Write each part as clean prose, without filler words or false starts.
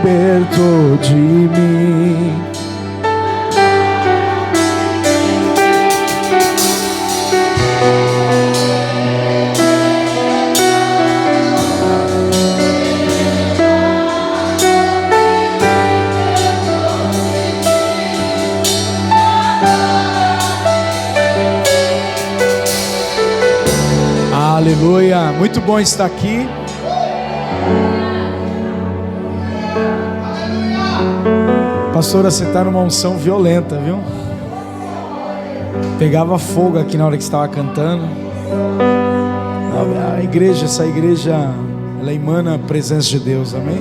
libertou de mim. Aleluia, muito bom estar aqui. Pastora, você está numa unção violenta, viu? Pegava fogo aqui na hora que estava cantando. A igreja, essa igreja, ela emana a presença de Deus, amém?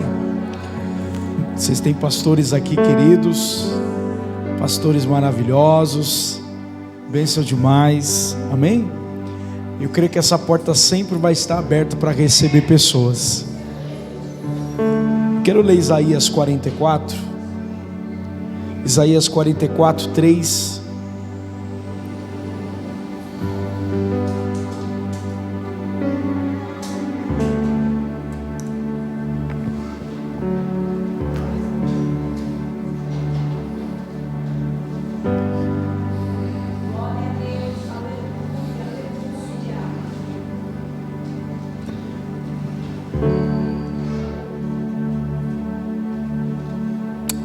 Vocês têm pastores aqui queridos, pastores maravilhosos, bênção demais, amém? Eu creio que essa porta sempre vai estar aberta para receber pessoas. Quero ler Isaías 44. Isaías 44, 3.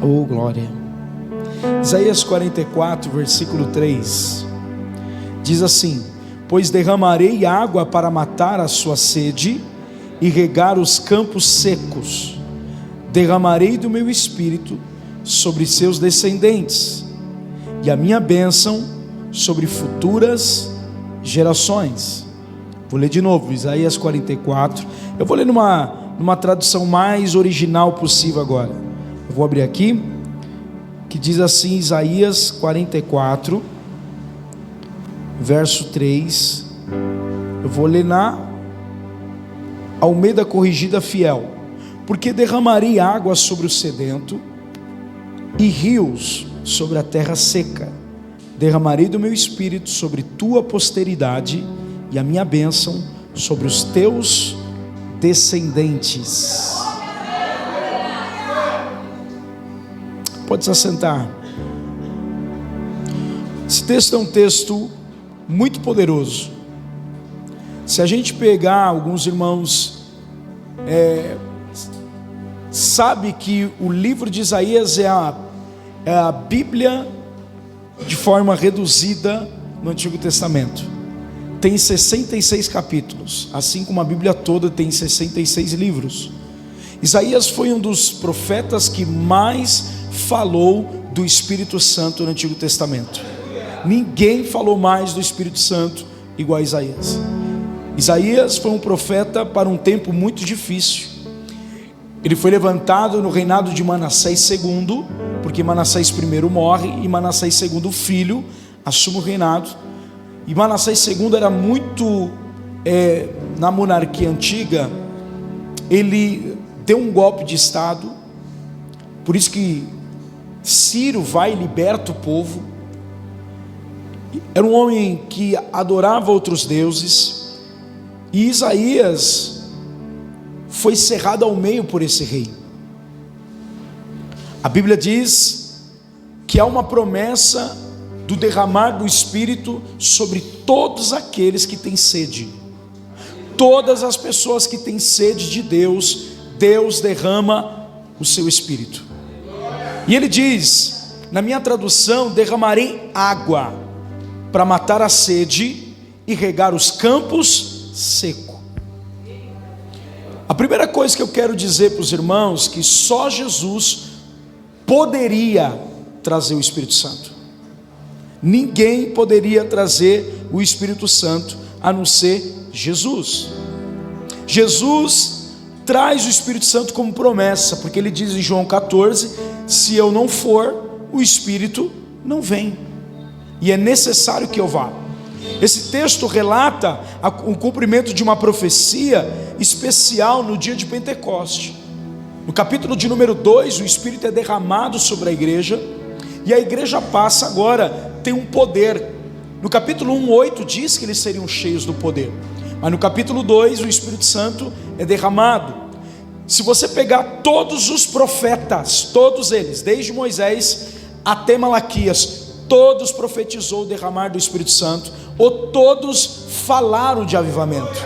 Oh, glória. Isaías 44, versículo 3 diz assim: pois derramarei água para matar a sua sede e regar os campos secos, derramarei do meu espírito sobre seus descendentes e a minha bênção sobre futuras gerações. Vou ler de novo, Isaías 44. Eu vou ler numa tradução mais original possível agora. Eu vou abrir aqui, que diz assim, Isaías 44, verso 3. Eu vou ler na Almeida Corrigida Fiel. Porque derramarei água sobre o sedento e rios sobre a terra seca. Derramarei do meu espírito sobre tua posteridade e a minha bênção sobre os teus descendentes. Pode se assentar. Esse texto é um texto muito poderoso. Se a gente pegar, alguns irmãos sabe que o livro de Isaías é a Bíblia de forma reduzida no Antigo Testamento. Tem 66 capítulos, assim como a Bíblia toda tem 66 livros. Isaías foi um dos profetas que mais falou do Espírito Santo no Antigo Testamento. Ninguém falou mais do Espírito Santo igual a Isaías. Isaías foi um profeta para um tempo muito difícil. Ele foi levantado no reinado de Manassés II, porque Manassés I morre e Manassés II, filho, assume o reinado. E Manassés II era muito, na monarquia antiga, ele deu um golpe de estado. Por isso que Ciro vai e liberta o povo. Era um homem que adorava outros deuses, e Isaías foi cerrado ao meio por esse rei. A Bíblia diz que há uma promessa do derramar do Espírito sobre todos aqueles que têm sede. Todas as pessoas que têm sede de Deus, Deus derrama o seu Espírito. E ele diz, na minha tradução, derramarei água para matar a sede e regar os campos seco. A primeira coisa que eu quero dizer para os irmãos, que só Jesus poderia trazer o Espírito Santo. Ninguém poderia trazer o Espírito Santo a não ser Jesus. Jesus traz o Espírito Santo como promessa, porque ele diz em João 14: se eu não for, o Espírito não vem, e é necessário que eu vá. Esse texto relata o cumprimento de uma profecia especial no dia de Pentecoste. No capítulo de número 2, o Espírito é derramado sobre a igreja, e a igreja passa agora, tem um poder. No capítulo 1:8 diz que eles seriam cheios do poder, mas no capítulo 2 o Espírito Santo é derramado. Se você pegar todos os profetas, todos eles, desde Moisés até Malaquias, todos profetizou o derramar do Espírito Santo, ou todos falaram de avivamento.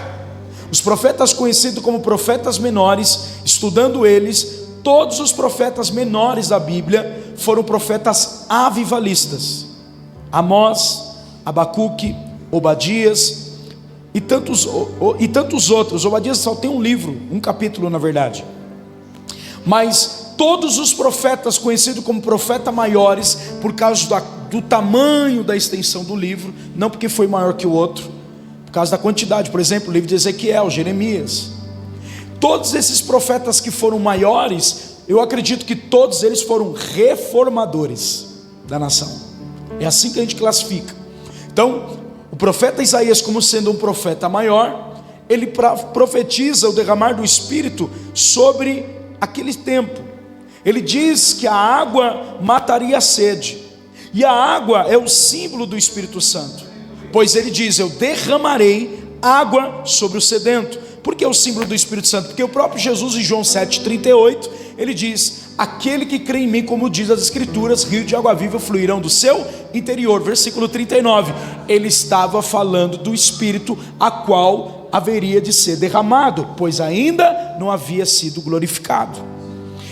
Os profetas conhecidos como profetas menores, estudando eles, todos os profetas menores da Bíblia foram profetas avivalistas. Amós, Abacuque, Obadias e tantos outros. Obadias só tem um livro, um capítulo na verdade. Mas todos os profetas conhecidos como profetas maiores, por causa do tamanho da extensão do livro, não porque foi maior que o outro, por causa da quantidade. Por exemplo, o livro de Ezequiel, Jeremias. Todos esses profetas que foram maiores, eu acredito que todos eles foram reformadores da nação. É assim que a gente classifica. Então, o profeta Isaías, como sendo um profeta maior, ele profetiza o derramar do Espírito sobre aquele tempo. Ele diz que a água mataria a sede, e a água é o símbolo do Espírito Santo, pois ele diz: eu derramarei água sobre o sedento. Por que é o símbolo do Espírito Santo? Porque o próprio Jesus, em João 7,38, ele diz: aquele que crê em mim, como diz as Escrituras, rio de água viva fluirão do seu interior. Versículo 39, ele estava falando do Espírito, a qual haveria de ser derramado, pois ainda não havia sido glorificado.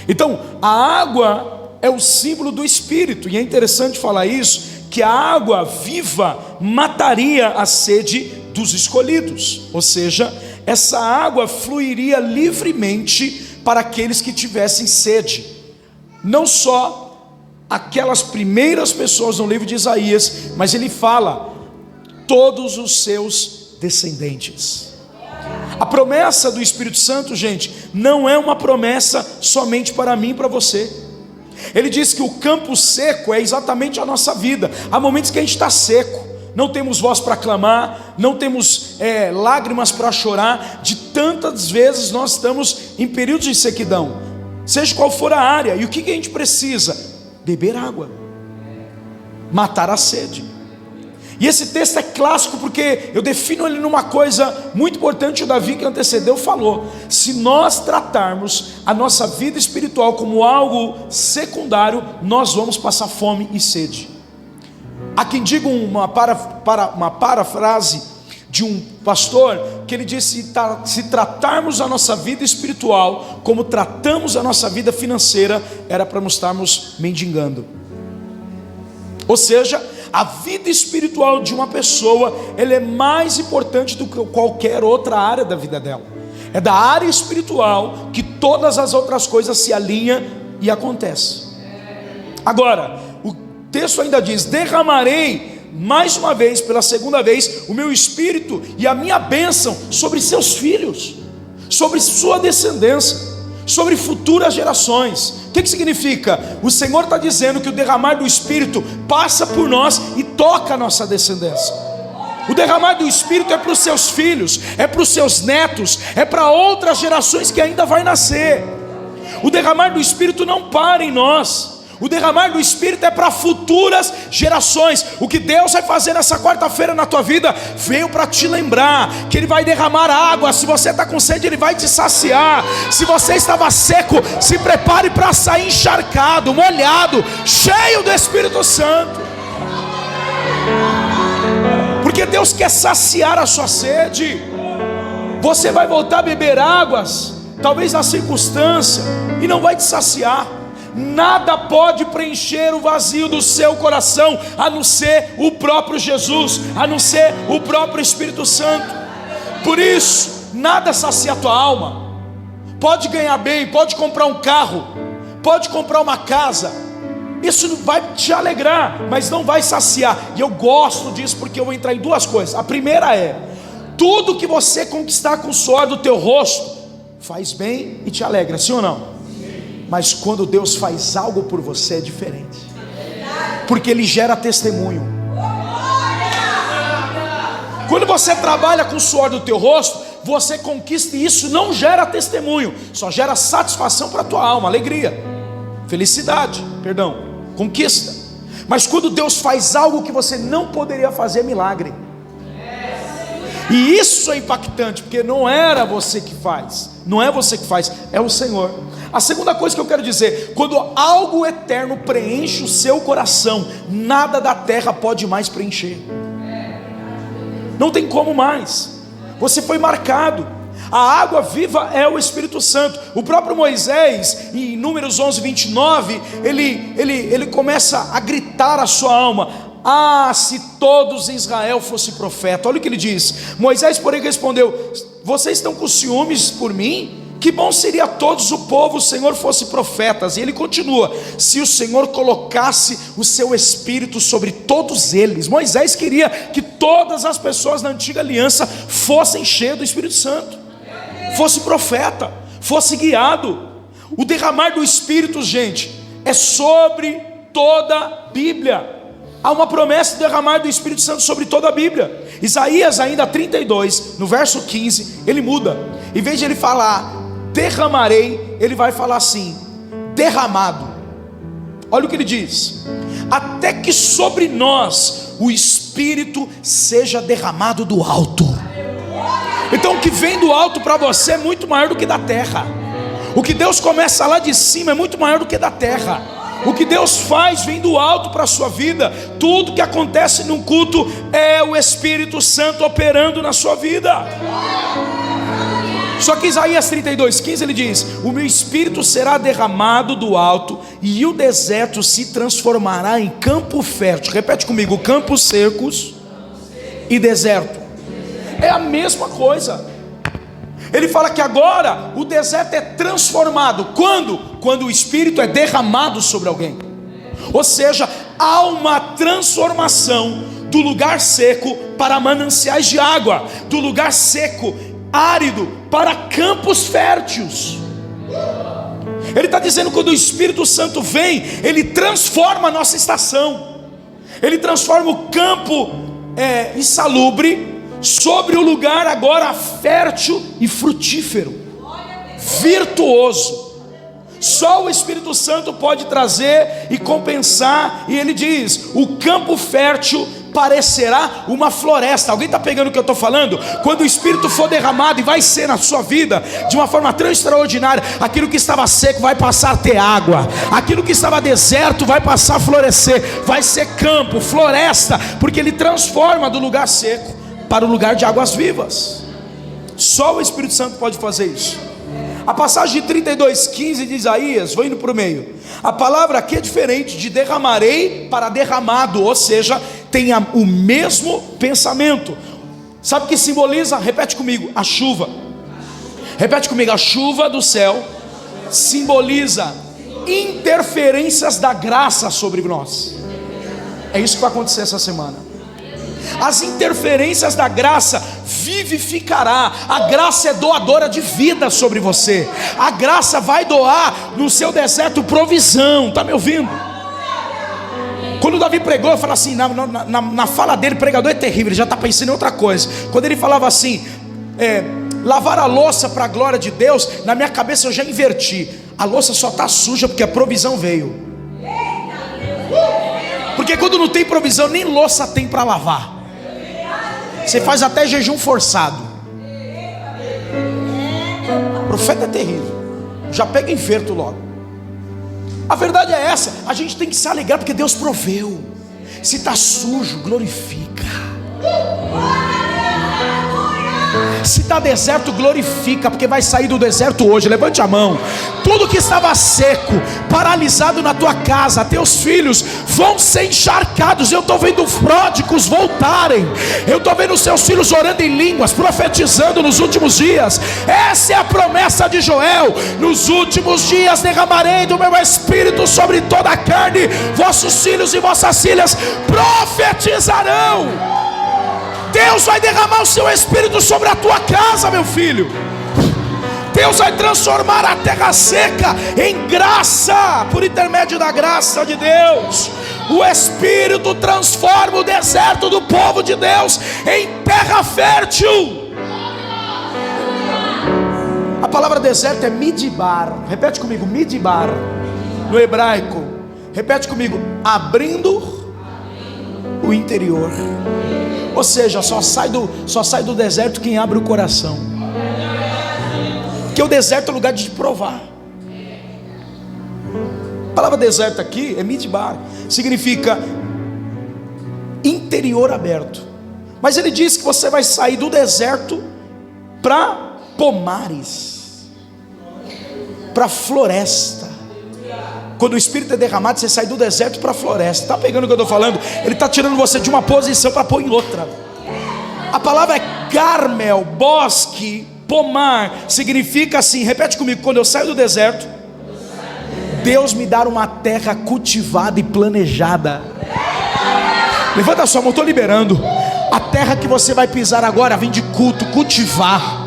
Então, a água é o símbolo do Espírito, e é interessante falar isso, que a água viva mataria a sede dos escolhidos, ou seja, essa água fluiria livremente para aqueles que tivessem sede, não só aquelas primeiras pessoas no livro de Isaías, mas ele fala, todos os seus descendentes. A promessa do Espírito Santo, gente, não é uma promessa somente para mim e para você. Ele diz que o campo seco é exatamente a nossa vida. Há momentos que a gente está seco, não temos voz para clamar, não temos lágrimas para chorar, de tantas vezes nós estamos em períodos de sequidão, seja qual for a área. E o que a gente precisa? Beber água, matar a sede. E esse texto é clássico porque eu defino ele numa coisa muito importante. O Davi que antecedeu falou: se nós tratarmos a nossa vida espiritual como algo secundário, nós vamos passar fome e sede. Há quem diga uma parafrase de um pastor, que ele disse: se tratarmos a nossa vida espiritual como tratamos a nossa vida financeira, era para nós estarmos mendigando. Ou seja, a vida espiritual de uma pessoa, ela é mais importante do que qualquer outra área da vida dela. É da área espiritual que todas as outras coisas se alinham e acontecem. Agora, o texto ainda diz: derramarei mais uma vez, pela segunda vez, o meu espírito e a minha bênção sobre seus filhos, sobre sua descendência, sobre futuras gerações. O que significa? O Senhor está dizendo que o derramar do Espírito passa por nós e toca a nossa descendência. O derramar do Espírito é para os seus filhos, é para os seus netos, é para outras gerações que ainda vai nascer. O derramar do Espírito não para em nós. O derramar do Espírito é para futuras gerações. O que Deus vai fazer nessa quarta-feira na tua vida, veio para te lembrar que Ele vai derramar água. Se você está com sede, Ele vai te saciar. Se você estava seco, se prepare para sair encharcado, molhado, cheio do Espírito Santo. Porque Deus quer saciar a sua sede. Você vai voltar a beber águas, talvez na circunstância, e não vai te saciar. Nada pode preencher o vazio do seu coração, a não ser o próprio Jesus, a não ser o próprio Espírito Santo. Por isso, nada sacia a tua alma. Pode ganhar bem, pode comprar um carro, pode comprar uma casa, isso vai te alegrar, mas não vai saciar. E eu gosto disso porque eu vou entrar em duas coisas. A primeira é: tudo que você conquistar com o suor do teu rosto faz bem e te alegra, sim ou não? Mas quando Deus faz algo por você é diferente, porque Ele gera testemunho. Quando você trabalha com o suor do teu rosto, você conquista, e isso não gera testemunho, só gera satisfação para a tua alma, alegria, felicidade, conquista. Mas quando Deus faz algo que você não poderia fazer, é milagre. E isso é impactante, porque não era você que faz, não é você que faz, é o Senhor. A segunda coisa que eu quero dizer: quando algo eterno preenche o seu coração, nada da terra pode mais preencher. Não tem como mais. Você foi marcado. A água viva é o Espírito Santo. O próprio Moisés, em Números 11:29, ele começa a gritar a sua alma: ah, se todos em Israel fossem profetas. Olha o que ele diz. Moisés, porém, respondeu: vocês estão com ciúmes por mim? Que bom seria a todos o povo o Senhor fosse profetas. E ele continua: se o Senhor colocasse o seu Espírito sobre todos eles. Moisés queria que todas as pessoas na antiga aliança fossem cheias do Espírito Santo, fosse profeta, fosse guiado. O derramar do Espírito, gente, é sobre toda a Bíblia. Há uma promessa de derramar do Espírito Santo sobre toda a Bíblia. Isaías ainda 32, no verso 15, ele muda. Em vez de ele falar derramarei, ele vai falar assim: derramado. Olha o que ele diz: até que sobre nós o Espírito seja derramado do alto. Então o que vem do alto para você é muito maior do que da terra. O que Deus começa lá de cima é muito maior do que da terra. O que Deus faz vem do alto para a sua vida. Tudo que acontece num culto é o Espírito Santo operando na sua vida. Só que Isaías 32:15 ele diz: o meu Espírito será derramado do alto, e o deserto se transformará em campo fértil. Repete comigo: campos secos e deserto. É a mesma coisa. Ele fala que agora o deserto é transformado. Quando? Quando o Espírito é derramado sobre alguém. Ou seja, há uma transformação do lugar seco para mananciais de água, do lugar seco, árido, para campos férteis. Ele está dizendo que quando o Espírito Santo vem, ele transforma a nossa estação. Ele transforma o campo insalubre sobre o lugar agora fértil e frutífero, virtuoso. Só o Espírito Santo pode trazer e compensar. E ele diz: o campo fértil parecerá uma floresta. Alguém está pegando o que eu estou falando? Quando o Espírito for derramado, e vai ser na sua vida de uma forma tão extraordinária, aquilo que estava seco vai passar a ter água, aquilo que estava deserto vai passar a florescer, vai ser campo, floresta, porque ele transforma do lugar seco para o lugar de águas vivas. Só o Espírito Santo pode fazer isso. A passagem de 32:15 de Isaías, vou indo para o meio. A palavra aqui é diferente de derramarei para derramado, ou seja, tem o mesmo pensamento. Sabe o que simboliza? Repete comigo: a chuva. Repete comigo: a chuva do céu simboliza interferências da graça sobre nós. É isso que vai acontecer essa semana. As interferências da graça vivificará. A graça é doadora de vida sobre você. A graça vai doar no seu deserto provisão. Está me ouvindo? Quando Davi pregou, eu falo assim, na fala dele, o pregador é terrível, ele já está pensando em outra coisa. Quando ele falava assim, lavar a louça para a glória de Deus, na minha cabeça eu já inverti. A louça só está suja porque a provisão veio. Porque quando não tem provisão, nem louça tem para lavar. Você faz até jejum forçado. O profeta é terrível. Já pega inverto logo. A verdade é essa. A gente tem que se alegrar porque Deus proveu. Se está sujo, glorifica. Se está deserto, glorifica, porque vai sair do deserto hoje. Levante a mão. Tudo que estava seco, paralisado na tua casa, teus filhos vão ser encharcados. Eu estou vendo pródigos voltarem. Eu estou vendo seus filhos orando em línguas, profetizando nos últimos dias. Essa é a promessa de Joel: nos últimos dias derramarei do meu Espírito sobre toda a carne. Vossos filhos e vossas filhas profetizarão. Deus vai derramar o seu Espírito sobre a tua casa, meu filho. Deus vai transformar a terra seca em graça, por intermédio da graça de Deus. O Espírito transforma o deserto do povo de Deus em terra fértil. A palavra deserto é midbar. Repete comigo: midbar. No hebraico. Repete comigo: abrindo o interior. Ou seja, só sai do deserto quem abre o coração. Porque o deserto é lugar de provar. A palavra deserto aqui é midbar, significa interior aberto. Mas ele diz que você vai sair do deserto para pomares, para floresta. Quando o Espírito é derramado, você sai do deserto para a floresta. Está pegando o que eu estou falando? Ele está tirando você de uma posição para pôr em outra. A palavra é Carmel, bosque, pomar. Significa assim, repete comigo: quando eu saio do deserto, Deus me dá uma terra cultivada e planejada. Levanta a sua mão, estou liberando. A terra que você vai pisar agora vem de culto, cultivar.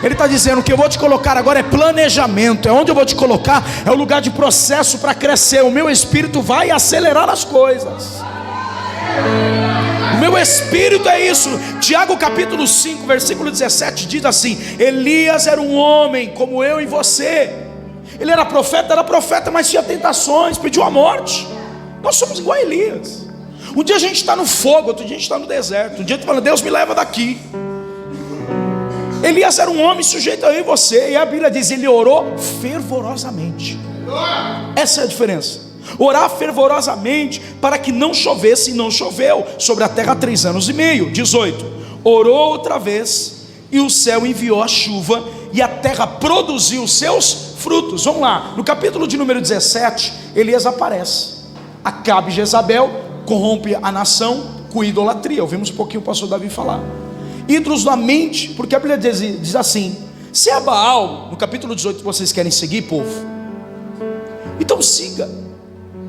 Ele está dizendo que eu vou te colocar agora é planejamento. É onde eu vou te colocar, é o lugar de processo para crescer. O meu espírito vai acelerar as coisas. O meu espírito é isso. Tiago capítulo 5 versículo 17 diz assim: Elias era um homem como eu e você. Ele era profeta, mas tinha tentações, pediu a morte. Nós somos igual a Elias. Um dia a gente está no fogo, outro dia a gente está no deserto. Um dia tu fala: Deus me leva daqui. Elias era um homem sujeito a eu e você. E a Bíblia diz: ele orou fervorosamente. Essa é a diferença. Orar fervorosamente para que não chovesse, e não choveu sobre a terra há 3 anos e meio. 18. Orou outra vez, e o céu enviou a chuva, e a terra produziu os seus frutos. Vamos lá, no capítulo de número 17, Elias aparece. Acabe e Jezabel corrompe a nação com idolatria. Ouvimos um pouquinho o pastor Davi falar. Ídolos na mente, porque a Bíblia diz assim: se é Baal, no capítulo 18, vocês querem seguir, povo, então siga.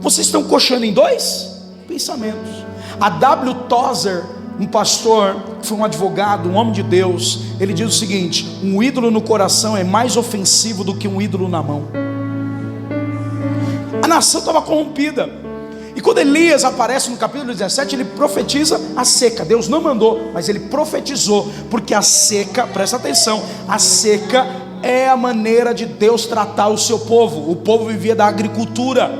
Vocês estão coxando em 2 pensamentos. A W. Tozer, um pastor, que foi um advogado, um homem de Deus, ele diz o seguinte: um ídolo no coração é mais ofensivo do que um ídolo na mão. A nação estava corrompida. E quando Elias aparece no capítulo 17, ele profetiza a seca. Deus não mandou, mas ele profetizou, porque a seca, presta atenção, a seca é a maneira de Deus tratar o seu povo. O povo vivia da agricultura,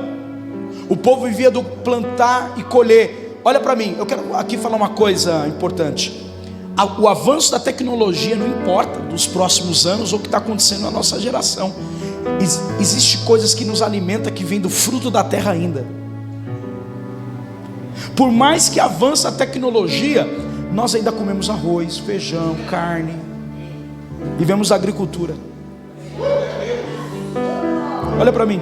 o povo vivia do plantar e colher. Olha para mim, eu quero aqui falar uma coisa importante. O avanço da tecnologia não importa dos próximos anos ou o que está acontecendo na nossa geração. Existem coisas que nos alimentam, que vêm do fruto da terra ainda. Por mais que avance a tecnologia, nós ainda comemos arroz, feijão, carne, vivemos da agricultura. Olha para mim,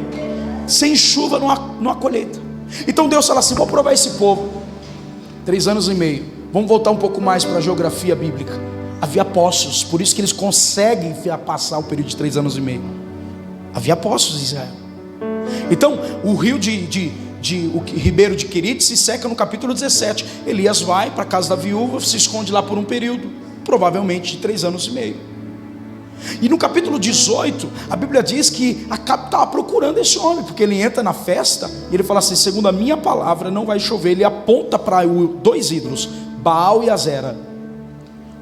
sem chuva não há colheita. Então Deus fala assim: vou provar esse povo. 3 anos e meio. Vamos voltar um pouco mais para a geografia bíblica. Havia poços, por isso que eles conseguem passar o período de 3 anos e meio. Havia poços em Israel. Então o rio o ribeiro de Querite se seca no capítulo 17. Elias vai para a casa da viúva, se esconde lá por um período, provavelmente de 3 anos e meio. E no capítulo 18, a Bíblia diz que Acabe estava procurando esse homem, porque ele entra na festa e ele fala assim: segundo a minha palavra não vai chover. Ele aponta para 2 ídolos, Baal e Azera,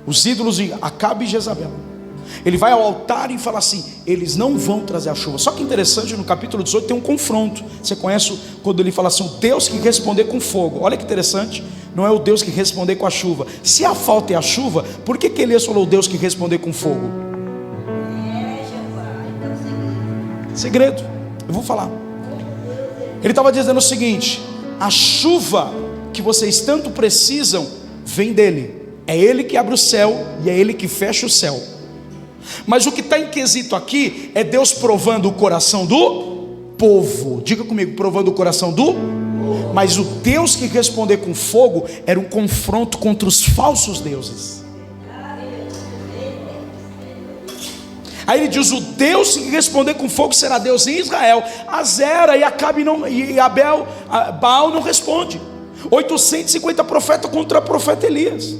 os ídolos de Acabe e Jezabel. Ele vai ao altar e fala assim: eles não vão trazer a chuva. Só que interessante, no capítulo 18 tem um confronto. Você conhece quando ele fala assim: o Deus que responder com fogo. Olha que interessante, não é o Deus que responder com a chuva. Se a falta é a chuva, por que Elias falou o Deus que responder com fogo? Segredo, eu vou falar. Ele estava dizendo o seguinte: a chuva que vocês tanto precisam vem dele. É ele que abre o céu e é ele que fecha o céu. Mas o que está em quesito aqui é Deus provando o coração do povo. Diga comigo: provando o coração do povo. Mas o Deus que responder com fogo era um confronto contra os falsos deuses. Aí ele diz: o Deus que responder com fogo será Deus em Israel. Azera e Acabe Baal não responde. 850 profetas contra o profeta Elias.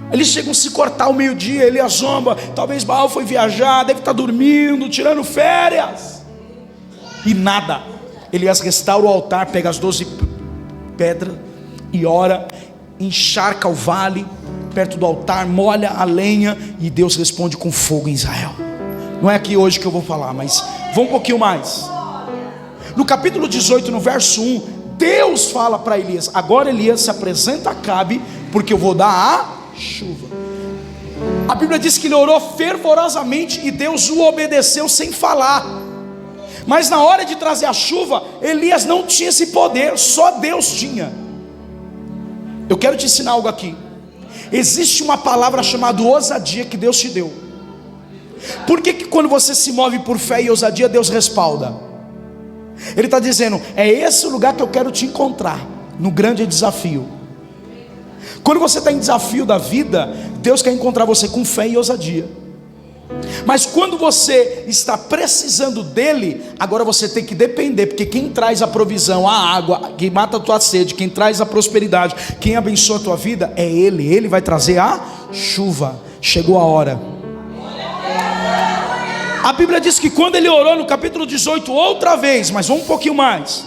Eles chegam a se cortar ao meio-dia. Elias zomba: talvez Baal foi viajar, deve estar dormindo, tirando férias. E nada. Elias restaura o altar, pega as 12 pedras e ora, encharca o vale perto do altar, molha a lenha, e Deus responde com fogo em Israel. Não é aqui hoje que eu vou falar, mas vou um pouquinho mais. No capítulo 18, no verso 1, Deus fala para Elias. Agora Elias se apresenta a Acabe, porque eu vou dar a chuva. A Bíblia diz que ele orou fervorosamente e Deus o obedeceu sem falar. Mas na hora de trazer a chuva, Elias não tinha esse poder, só Deus tinha. Eu quero te ensinar algo aqui. Existe uma palavra chamada ousadia que Deus te deu. Por que quando você se move por fé e ousadia, Deus respalda? Ele está dizendo, é esse o lugar que eu quero te encontrar, no grande desafio. Quando você está em desafio da vida, Deus quer encontrar você com fé e ousadia. Mas quando você está precisando dele, agora você tem que depender, porque quem traz a provisão, a água, quem mata a tua sede, quem traz a prosperidade, quem abençoa a tua vida é ele. Ele vai trazer a chuva. Chegou a hora. A Bíblia diz que quando ele orou no capítulo 18 outra vez, mas vamos um pouquinho mais,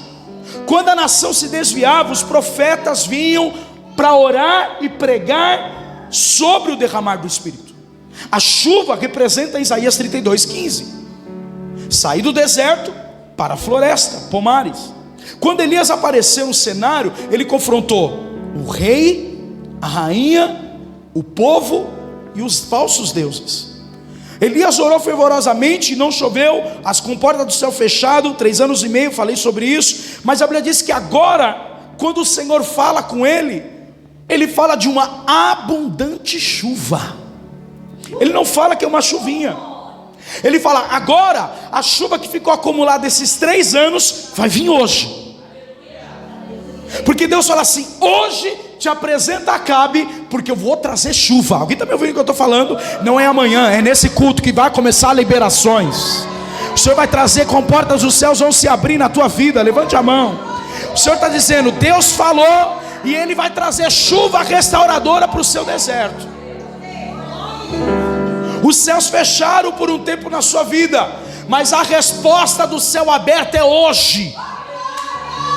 quando a nação se desviava, os profetas vinham para orar e pregar sobre o derramar do Espírito. A chuva representa Isaías 32:15. Sair do deserto para a floresta, pomares. Quando Elias apareceu no cenário, ele confrontou o rei, a rainha, o povo e os falsos deuses. Elias orou fervorosamente e não choveu, as comportas do céu fechado, 3 anos e meio, falei sobre isso. Mas a Bíblia diz que agora, quando o Senhor fala com ele, ele fala de uma abundante chuva. Ele não fala que é uma chuvinha. Ele fala, agora, a chuva que ficou acumulada esses 3 anos, vai vir hoje. Porque Deus fala assim, hoje te apresenta Acabe, porque eu vou trazer chuva. Alguém está me ouvindo o que eu estou falando? Não é amanhã, é nesse culto que vai começar liberações. O Senhor vai trazer, com portas dos céus vão se abrir na tua vida. Levante a mão. O Senhor está dizendo, Deus falou, e Ele vai trazer chuva restauradora para o seu deserto. Os céus fecharam por um tempo na sua vida, mas a resposta do céu aberto é hoje.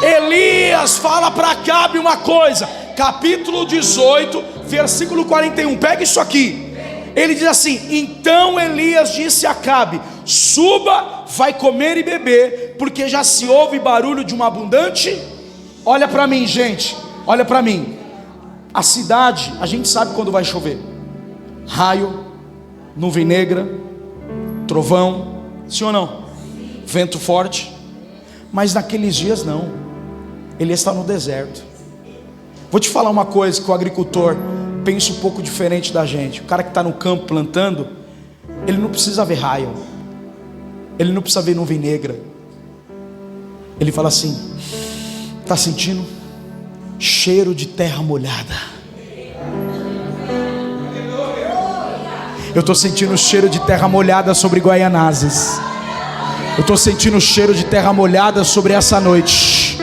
Elias fala para Acabe uma coisa, capítulo 18, versículo 41, pega isso aqui. Ele diz assim, então Elias disse a Acabe, suba, vai comer e beber, porque já se ouve barulho de uma abundante. Olha para mim, gente, olha para mim. A cidade, a gente sabe quando vai chover. Raio, nuvem negra, trovão, sim ou não? Vento forte. Mas naqueles dias não. Ele está no deserto. Vou te falar uma coisa que o agricultor pensa um pouco diferente da gente. O cara que está no campo plantando, ele não precisa ver raio, ele não precisa ver nuvem negra. Ele fala assim, está sentindo? Cheiro de terra molhada. Eu estou sentindo o cheiro de terra molhada sobre Guaianazes. Eu estou sentindo o cheiro de terra molhada sobre essa noite.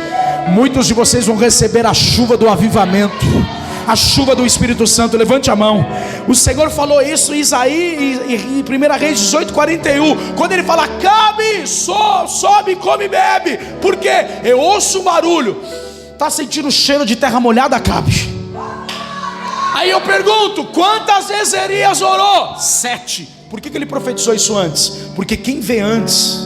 Muitos de vocês vão receber a chuva do avivamento, a chuva do Espírito Santo. Levante a mão. O Senhor falou isso em Isaías, em 1 Reis 18:41, quando ele fala, Acabe, sobe, come e bebe, porque eu ouço um barulho. Está sentindo o cheiro de terra molhada, Acabe? Aí eu pergunto, quantas vezes Elias orou? 7. Por que ele profetizou isso antes? Porque quem vê antes,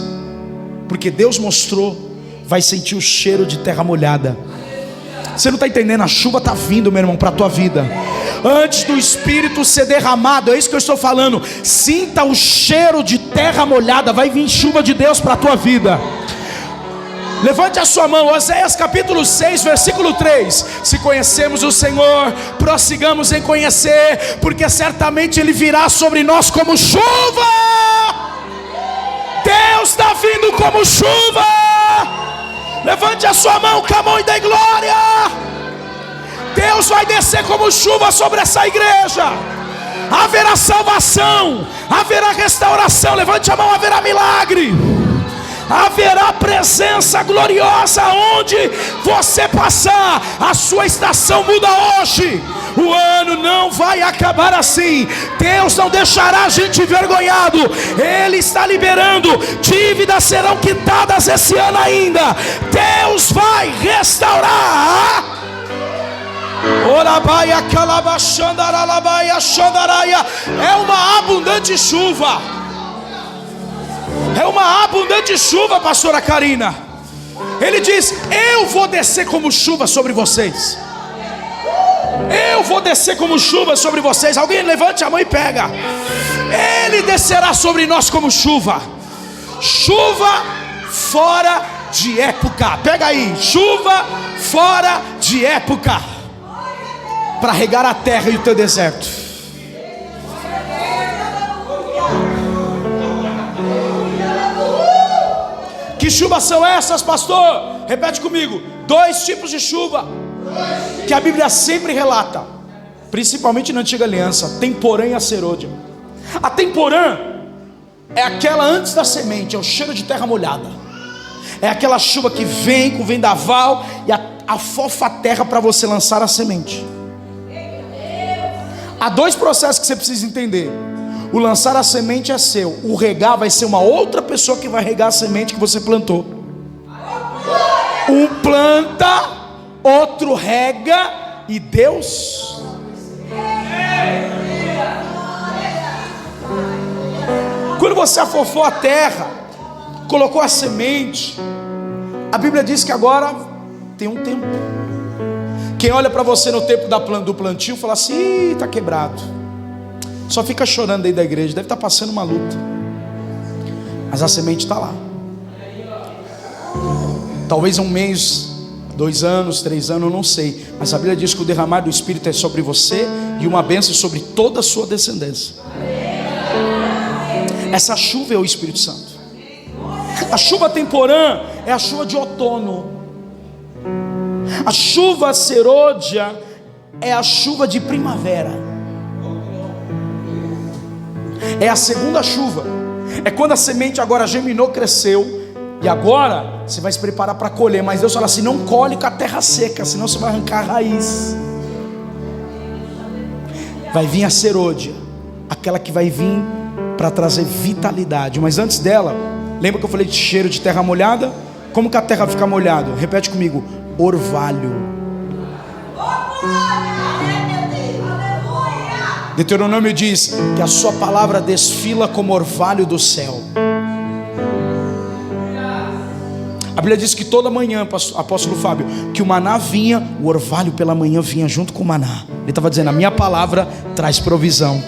porque Deus mostrou, vai sentir o cheiro de terra molhada. Você não está entendendo, a chuva está vindo, meu irmão, para a tua vida. Antes do Espírito ser derramado, é isso que eu estou falando. Sinta o cheiro de terra molhada, vai vir chuva de Deus para a tua vida. Levante a sua mão, Oséias capítulo 6, versículo 3. Se conhecemos o Senhor, prossigamos em conhecer, porque certamente Ele virá sobre nós como chuva. Deus está vindo como chuva. Levante a sua mão, come on e dê glória. Deus vai descer como chuva sobre essa igreja. Haverá salvação, haverá restauração. Levante a mão, haverá milagre, haverá presença gloriosa onde você passar. A sua estação muda hoje. O ano não vai acabar assim. Deus não deixará a gente envergonhado. Ele está liberando. Dívidas serão quitadas esse ano ainda. Deus vai restaurar. É uma abundante chuva. É uma abundante chuva, pastora Karina. Ele diz, eu vou descer como chuva sobre vocês. Eu vou descer como chuva sobre vocês. Alguém levante a mão e pega. Ele descerá sobre nós como chuva. Chuva fora de época. Pega aí, chuva fora de época, para regar a terra e o teu deserto. Que chuvas são essas, pastor? Repete comigo. 2 tipos de chuva que a Bíblia sempre relata, principalmente na antiga aliança: temporã e a serôdia. A temporã é aquela antes da semente, é o cheiro de terra molhada. É aquela chuva que vem com vendaval e afofa a terra para você lançar a semente. Há 2 processos que você precisa entender. O lançar a semente é seu, o regar vai ser uma outra pessoa que vai regar a semente que você plantou. Um planta, outro rega e Deus. Quando você afofou a terra, colocou a semente, a Bíblia diz que agora tem um tempo. Quem olha para você no tempo do plantio fala assim: ih, está quebrado, só fica chorando aí da igreja, deve estar passando uma luta. Mas a semente está lá. Talvez 1 mês, 2 anos, 3 anos, eu não sei, mas a Bíblia diz que o derramar do Espírito é sobre você e uma bênção sobre toda a sua descendência. Essa chuva é o Espírito Santo. A chuva temporã é a chuva de outono. A chuva serôdia é a chuva de primavera. É a segunda chuva. É quando a semente agora germinou, cresceu, e agora você vai se preparar para colher. Mas Deus fala assim: não colhe com a terra seca, senão você vai arrancar a raiz. Vai vir a serôdia, aquela que vai vir para trazer vitalidade. Mas antes dela, lembra que eu falei de cheiro de terra molhada? Como que a terra fica molhada? Repete comigo: orvalho. Deuteronômio diz que a sua palavra desfila como orvalho do céu. A Bíblia diz que toda manhã, apóstolo Fábio, que o maná vinha, o orvalho pela manhã vinha junto com o maná. Ele estava dizendo: a minha palavra traz provisão.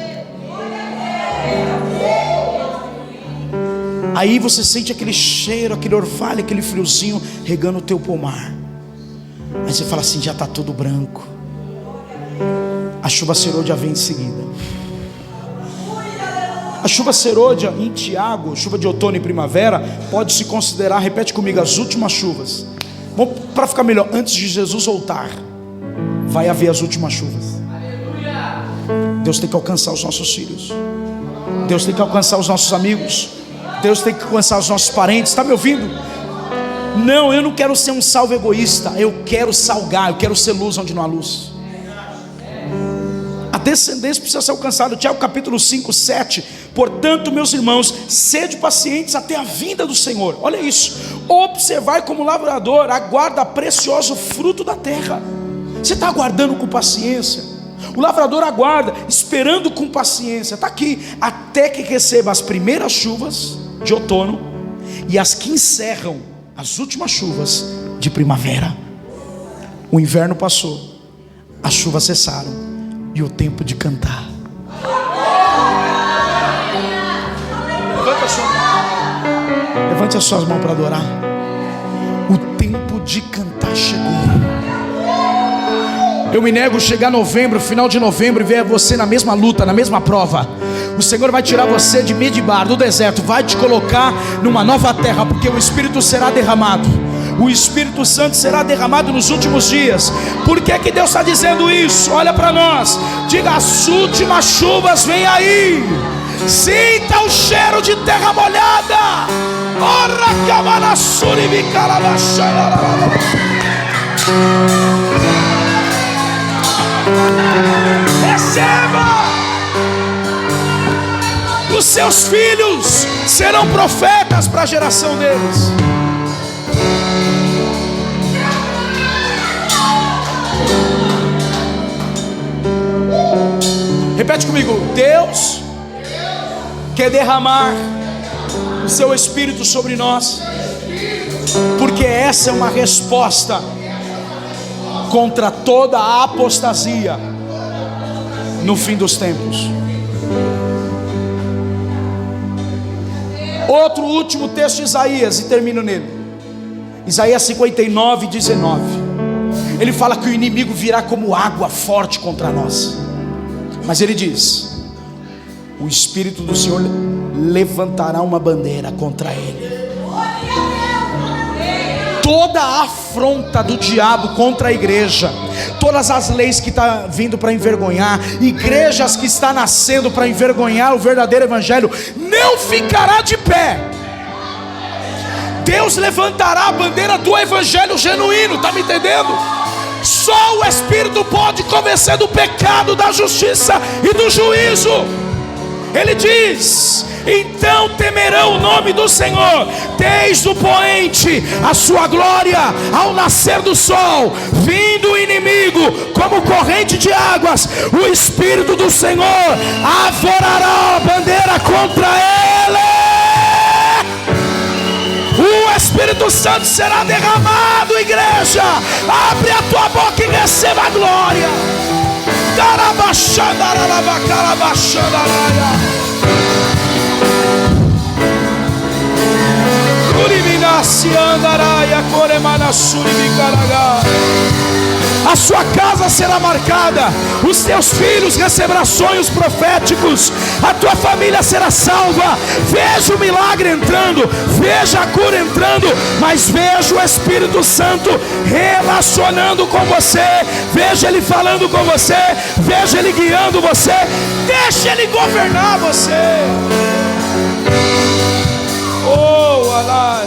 Aí você sente aquele cheiro, aquele orvalho, aquele friozinho regando o teu pomar. Aí você fala assim: já está tudo branco. A chuva serôdia vem em seguida. A chuva serôdia em Tiago, chuva de outono e primavera, pode se considerar, repete comigo, as últimas chuvas. Para ficar melhor, antes de Jesus voltar, vai haver as últimas chuvas. Deus tem que alcançar os nossos filhos. Deus tem que alcançar os nossos amigos. Deus tem que alcançar os nossos parentes. Está me ouvindo? Não, eu não quero ser um salvo egoísta. Eu quero salgar, eu quero ser luz onde não há luz. A descendência precisa ser alcançada. Tiago capítulo 5, 7. Portanto, meus irmãos, sede pacientes até a vinda do Senhor. Olha isso. Observai como o lavrador aguarda precioso fruto da terra. Você está aguardando com paciência? O lavrador aguarda, esperando com paciência. Está aqui, até que receba as primeiras chuvas de outono e as que encerram as últimas chuvas de primavera. O inverno passou, as chuvas cessaram e o tempo de cantar. Levante as suas mãos para adorar. O tempo de cantar chegou. Eu me nego a chegar novembro, final de novembro, e ver você na mesma luta, na mesma prova. O Senhor vai tirar você de Midibar, do deserto, vai te colocar numa nova terra, porque o Espírito será derramado. O Espírito Santo será derramado nos últimos dias. Por que que Deus está dizendo isso? Olha para nós. Diga: as últimas chuvas vêm aí. Sinta o cheiro de terra molhada. Receba. Os seus filhos serão profetas para a geração deles. Repete comigo: Deus quer derramar o seu Espírito sobre nós, porque essa é uma resposta contra toda a apostasia no fim dos tempos. Outro último texto de Isaías, e termino nele. Isaías 59, 19. Ele fala que o inimigo virá como água forte contra nós, mas ele diz: o Espírito do Senhor levantará uma bandeira contra ele. Toda a afronta do diabo contra a igreja, todas as leis que estão vindo para envergonhar, igrejas que estão nascendo para envergonhar o verdadeiro evangelho, não ficará de pé. Deus levantará a bandeira do evangelho genuíno, está me entendendo? Só o Espírito pode convencer do pecado, da justiça e do juízo. Ele diz: então temerão o nome do Senhor, desde o poente a sua glória, ao nascer do sol, vindo o inimigo como corrente de águas, o Espírito do Senhor avorará a bandeira contra ele. O Espírito Santo será derramado, igreja. Abre a tua boca e receba a glória. A sua casa será marcada, os teus filhos receberão sonhos proféticos, a tua família será salva. Veja o milagre entrando, veja a cura entrando, mas veja o Espírito Santo relacionando com você, veja ele falando com você, veja ele guiando você, deixa ele governar você. Oh, alá,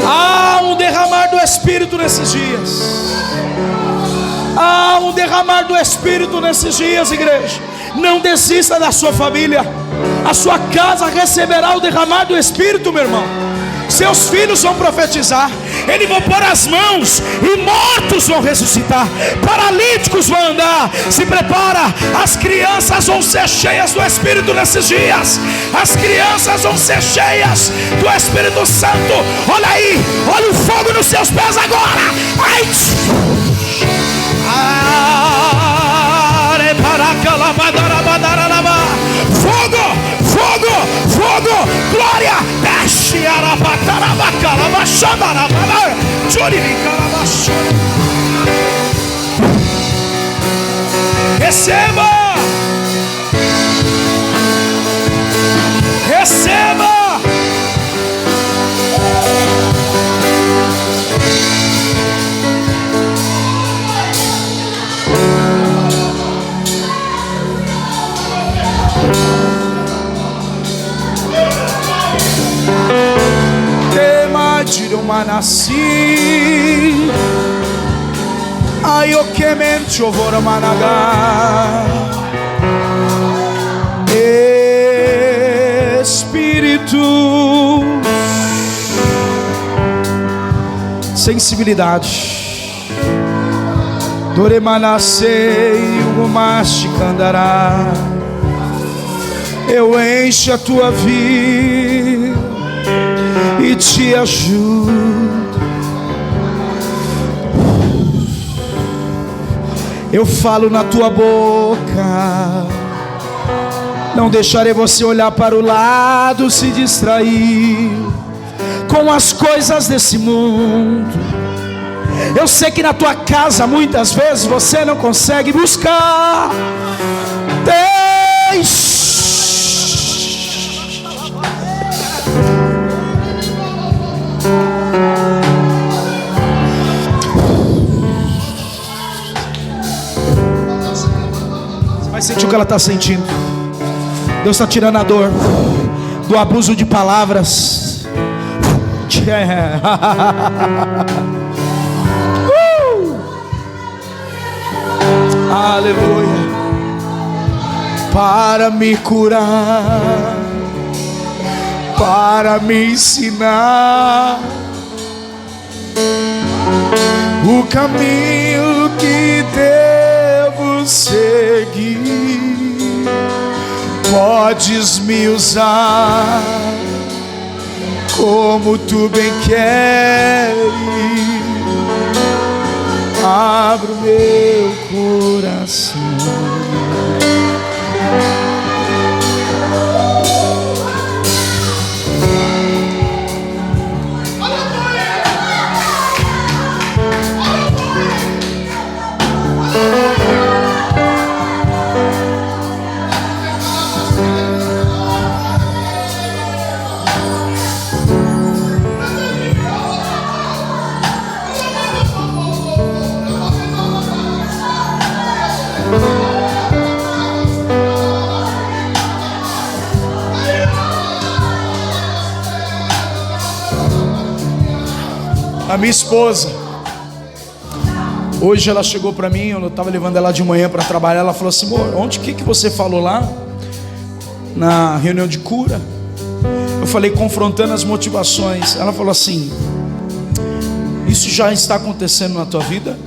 há um derramar do Espírito nesses dias. Há um derramar do Espírito nesses dias, igreja. Não desista da sua família. A sua casa receberá o derramar do Espírito, meu irmão. Seus filhos vão profetizar. Ele vai pôr as mãos e mortos vão ressuscitar, paralíticos vão andar. Se prepara, as crianças vão ser cheias do Espírito nesses dias. As crianças vão ser cheias do Espírito Santo. Olha aí, olha o fogo nos seus pés agora. Ai! Fogo, fogo, fogo, glória. Receba, receba. Manassi Ayokemente ovora managa Espírito, sensibilidade. Doremanasei ugumaste candará. Eu encho a tua vida e te ajudo. Eu falo na tua boca. Não deixarei você olhar para o lado, se distrair com as coisas desse mundo. Eu sei que na tua casa muitas vezes você não consegue buscar. Sentir o que ela está sentindo. Deus está tirando a dor do abuso de palavras. Aleluia. Para me curar, para me ensinar o caminho que devo seguir. Podes me usar como tu bem queres. Abra o meu coração. A minha esposa, hoje ela chegou para mim, eu estava levando ela de manhã para trabalhar. Ela falou assim: amor, onde que você falou lá na reunião de cura? Eu falei: confrontando as motivações. Ela falou assim: isso já está acontecendo na tua vida?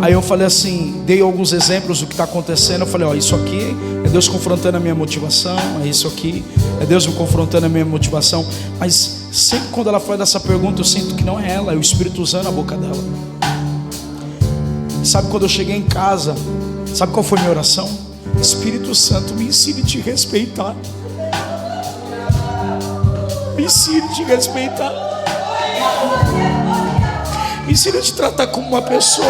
Aí eu falei assim, dei alguns exemplos do que está acontecendo. Eu falei: ó, isso aqui é Deus confrontando a minha motivação, é isso aqui é Deus me confrontando a minha motivação. Mas sempre quando ela faz essa pergunta, eu sinto que não é ela, é o Espírito usando a boca dela. Sabe, quando eu cheguei em casa, sabe qual foi a minha oração? Espírito Santo, me ensine a te respeitar. Me ensine a te respeitar. Me ensine a te tratar como uma pessoa.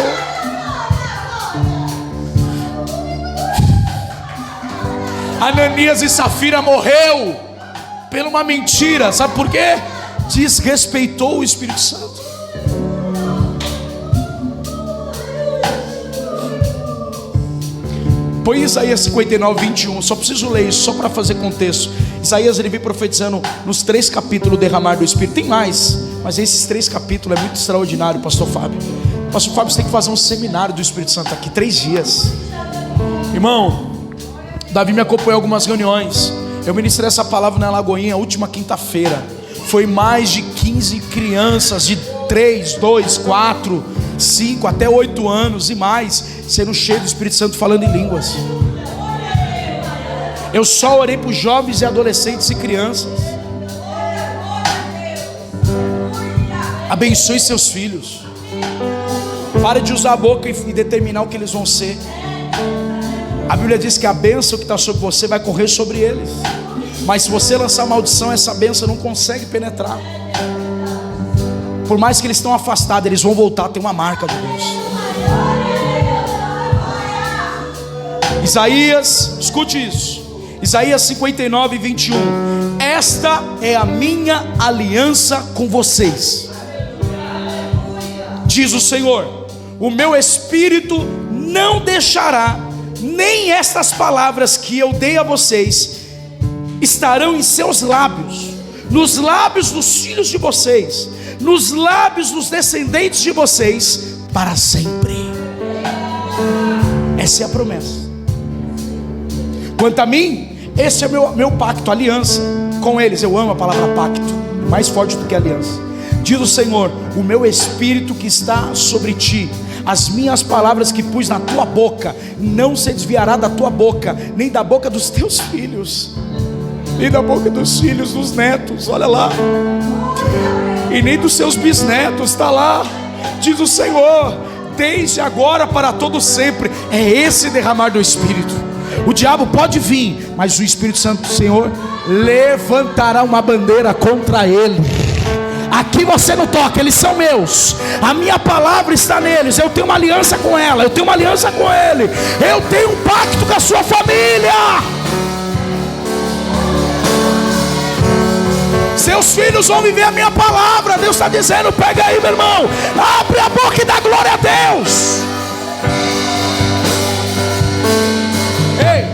Ananias e Safira morreu por uma mentira. Sabe por quê? Desrespeitou o Espírito Santo. Põe Isaías 59, 21. Só preciso ler isso, só para fazer contexto. Isaías, ele vem profetizando nos 3 capítulos do derramar do Espírito. Tem mais, mas esses 3 capítulos é muito extraordinário, pastor Fábio. Pastor Fábio, você tem que fazer um seminário do Espírito Santo aqui, 3 dias. Irmão, Davi me acompanhou em algumas reuniões. Eu ministrei essa palavra na Lagoinha, a última quinta-feira. Foi mais de 15 crianças de 3, 2, 4, 5 até 8 anos e mais, sendo cheio do Espírito Santo, falando em línguas. Eu só orei para os jovens e adolescentes e crianças. Abençoe seus filhos. Pare de usar a boca e determinar o que eles vão ser. A Bíblia diz que a bênção que está sobre você vai correr sobre eles. Mas se você lançar maldição, essa bênção não consegue penetrar. Por mais que eles estão afastados, eles vão voltar a ter uma marca de Deus. Isaías, escute isso. Isaías 59, 21. Esta é a minha aliança com vocês, diz o Senhor. O meu espírito não deixará, nem estas palavras que eu dei a vocês estarão em seus lábios, nos lábios dos filhos de vocês, nos lábios dos descendentes de vocês, para sempre. Essa é a promessa. Quanto a mim, esse é meu pacto, aliança com eles. Eu amo a palavra pacto, mais forte do que aliança. Diz o Senhor: o meu espírito que está sobre ti, as minhas palavras que pus na tua boca, não se desviará da tua boca, nem da boca dos teus filhos, nem da boca dos filhos dos netos, olha lá, e nem dos seus bisnetos, está lá, diz o Senhor, desde agora para todo sempre. É esse derramar do Espírito. O diabo pode vir, mas o Espírito Santo do Senhor levantará uma bandeira contra ele. Aqui você não toca, eles são meus, a minha palavra está neles, eu tenho uma aliança com ela, eu tenho uma aliança com ele, eu tenho um pacto com a sua família. Seus filhos vão viver a minha palavra. Deus está dizendo: pega aí, meu irmão, abre a boca e dá glória a Deus. Ei,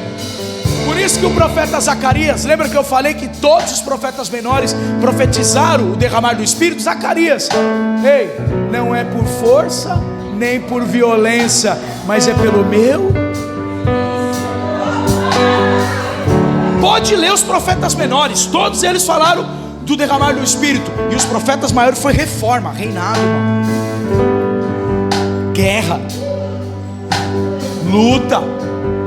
por isso que o profeta Zacarias, lembra que eu falei que todos os profetas menores profetizaram o derramar do Espírito? Zacarias: ei, não é por força nem por violência, mas é pelo meu. Pode ler os profetas menores, todos eles falaram do derramar do Espírito. E os profetas maiores foi reforma, reinado, irmão. Guerra, luta.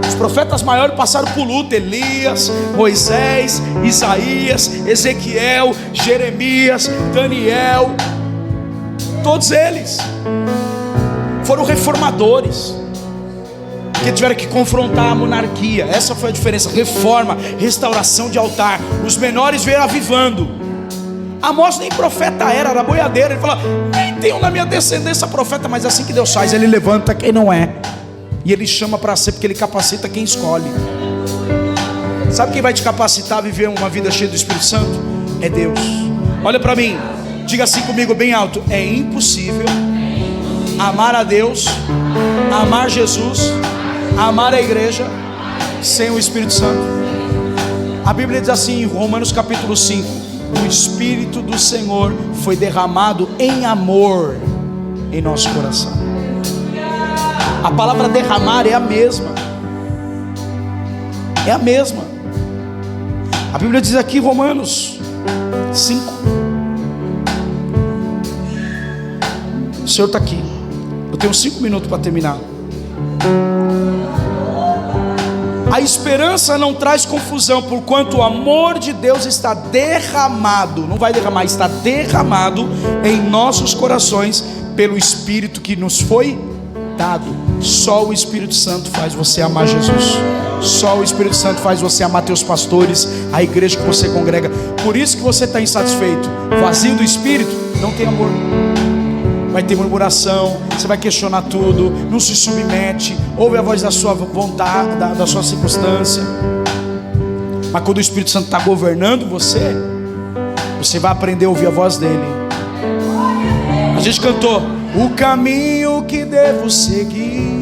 Os profetas maiores passaram por luta: Elias, Moisés, Isaías, Ezequiel, Jeremias, Daniel. Todos eles foram reformadores, que tiveram que confrontar a monarquia. Essa foi a diferença: reforma, restauração de altar. Os menores vieram avivando. Amós nem profeta era boiadeiro. Ele fala: nem tenho na minha descendência profeta. Mas assim que Deus faz, Ele levanta quem não é, e Ele chama para ser, porque Ele capacita quem escolhe. Sabe quem vai te capacitar a viver uma vida cheia do Espírito Santo? É Deus. Olha para mim, diga assim comigo bem alto: é impossível amar a Deus, amar Jesus, amar a igreja sem o Espírito Santo. A Bíblia diz assim em Romanos capítulo 5: o Espírito do Senhor foi derramado em amor em nosso coração. A palavra derramar é a mesma. É a mesma. A Bíblia diz aqui em Romanos 5. O Senhor está aqui. Eu tenho 5 minutos para terminar. A esperança não traz confusão, porquanto o amor de Deus está derramado, não vai derramar, está derramado em nossos corações pelo Espírito que nos foi dado. Só o Espírito Santo faz você amar Jesus. Só o Espírito Santo faz você amar teus pastores, a igreja que você congrega. Por isso que você está insatisfeito, vazio do Espírito, não tem amor. Vai ter murmuração, você vai questionar tudo, não se submete, ouve a voz da sua vontade, da sua circunstância. Mas quando o Espírito Santo está governando você, você vai aprender a ouvir a voz dele. A gente cantou: o caminho que devo seguir.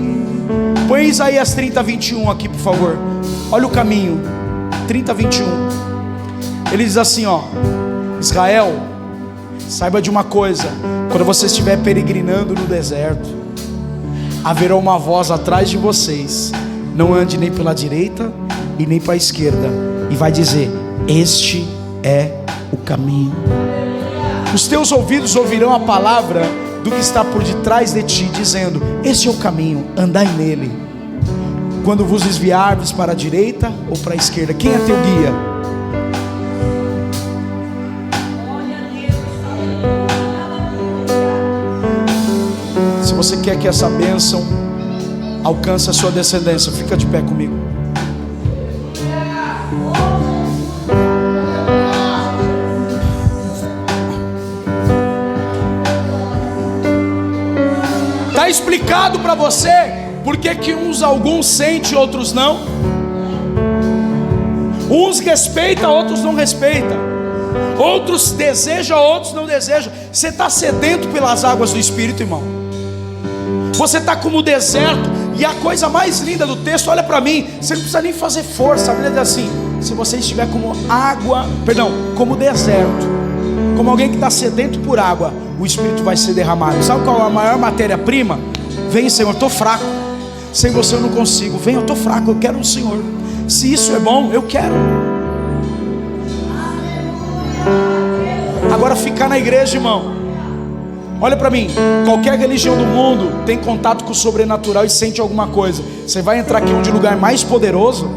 Põe Isaías 30, 21 aqui, por favor. Olha o caminho, 30, 21. Ele diz assim, ó: Israel, saiba de uma coisa: quando você estiver peregrinando no deserto, haverá uma voz atrás de vocês. Não ande nem pela direita e nem para a esquerda. E vai dizer: este é o caminho. Os teus ouvidos ouvirão a palavra do que está por detrás de ti, dizendo: este é o caminho, andai nele. Quando vos desviardes para a direita ou para a esquerda. Quem é teu guia? Se você quer que essa bênção alcance a sua descendência, fica de pé comigo. Está explicado para você por que alguns sentem e outros não. Uns respeitam, outros não respeitam. Outros desejam, outros não desejam. Você está sedento pelas águas do Espírito, irmão. Você está como o deserto. E a coisa mais linda do texto, olha para mim, você não precisa nem fazer força. A Bíblia diz assim: se você estiver como como deserto, como alguém que está sedento por água, o Espírito vai ser derramado. Sabe qual é a maior matéria-prima? Vem, Senhor, eu estou fraco. Sem você eu não consigo. Vem, eu estou fraco, eu quero o Senhor. Se isso é bom, eu quero. Agora ficar na igreja, irmão. Olha para mim, qualquer religião do mundo tem contato com o sobrenatural e sente alguma coisa. Você vai entrar aqui onde o lugar mais poderoso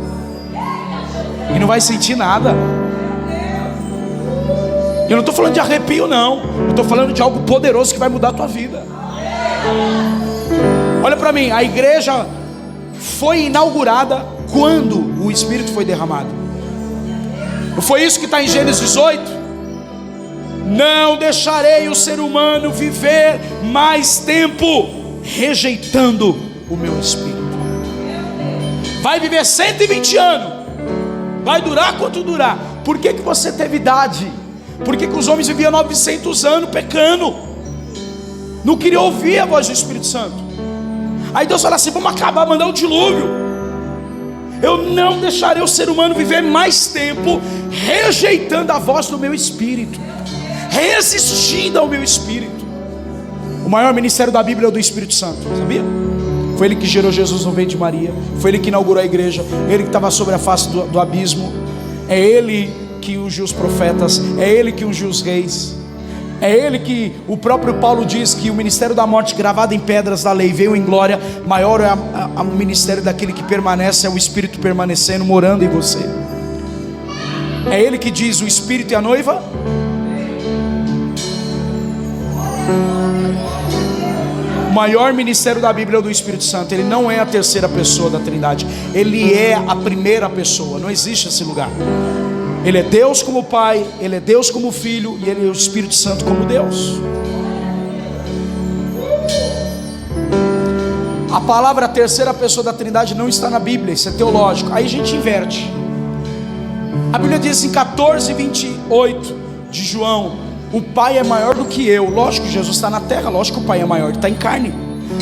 e não vai sentir nada. Eu não estou falando de arrepio, não. Eu estou falando de algo poderoso que vai mudar a tua vida. Olha para mim, a igreja foi inaugurada quando o Espírito foi derramado. Não foi isso que está em Gênesis 18? Não deixarei o ser humano viver mais tempo rejeitando o meu Espírito. Vai viver 120 anos. Vai durar quanto durar. Por que você teve idade? Por que os homens viviam 900 anos pecando? Não queria ouvir a voz do Espírito Santo. Aí Deus fala assim: vamos acabar, mandar um dilúvio. Eu não deixarei o ser humano viver mais tempo rejeitando a voz do meu Espírito, resistindo ao meu Espírito. O maior ministério da Bíblia é o do Espírito Santo, sabia? Foi ele que gerou Jesus no ventre de Maria. Foi ele que inaugurou a igreja. Ele que estava sobre a face do abismo. É ele que ungiu os profetas. É ele que ungiu os reis. É Ele que o próprio Paulo diz que o ministério da morte gravado em pedras da lei veio em glória. Maior é o ministério daquele que permanece, é o Espírito permanecendo, morando em você. É Ele que diz: o Espírito e a noiva. O maior ministério da Bíblia é o do Espírito Santo. Ele não é a terceira pessoa da Trindade, Ele é a primeira pessoa. Não existe esse lugar. Ele é Deus como Pai, Ele é Deus como Filho, e Ele é o Espírito Santo como Deus. A palavra terceira pessoa da Trindade não está na Bíblia, isso é teológico. Aí a gente inverte. A Bíblia diz em 14:28 de João: o Pai é maior do que eu. Lógico que Jesus está na terra, lógico que o Pai é maior, Ele está em carne.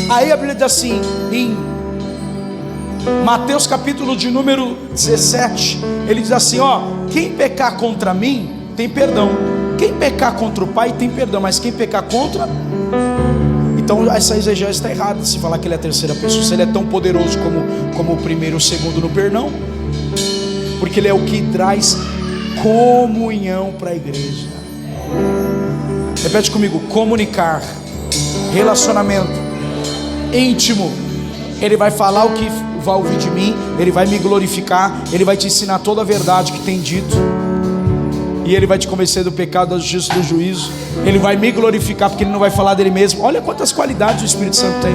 Aí a Bíblia diz assim, em Mateus capítulo de número 17, Ele diz assim: ó, quem pecar contra mim tem perdão, quem pecar contra o Pai tem perdão, mas quem pecar contra... Então essa exegese está errada se falar que Ele é a terceira pessoa, se Ele é tão poderoso como o primeiro e o segundo no perdão, porque Ele é o que traz comunhão para a igreja. Repete comigo: comunicar, relacionamento íntimo. Ele vai falar o que vai ouvir de mim, Ele vai me glorificar, Ele vai te ensinar toda a verdade que tem dito, e Ele vai te convencer do pecado, da justiça e do juízo. Ele vai me glorificar, porque Ele não vai falar dele mesmo. Olha quantas qualidades o Espírito Santo tem.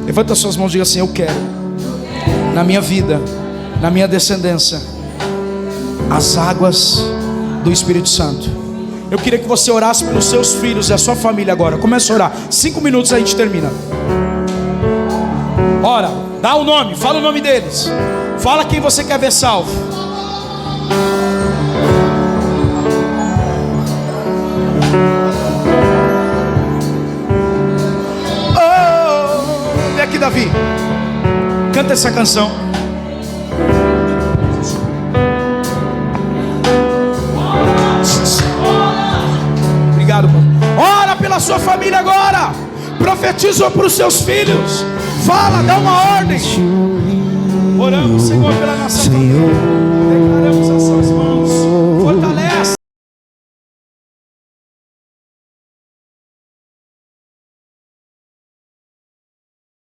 Levanta as suas mãos e diga assim: eu quero na minha vida, na minha descendência, as águas do Espírito Santo. Eu queria que você orasse pelos seus filhos e a sua família agora. Começa a orar, 5 minutos a gente termina. Ora, dá o nome, fala o nome deles, fala quem você quer ver salvo. Oh, vem aqui, Davi, canta essa canção. Obrigado, pai. Ora pela sua família agora, profetiza para os seus filhos, fala, dá uma ordem. Oramos, Senhor, pela nação.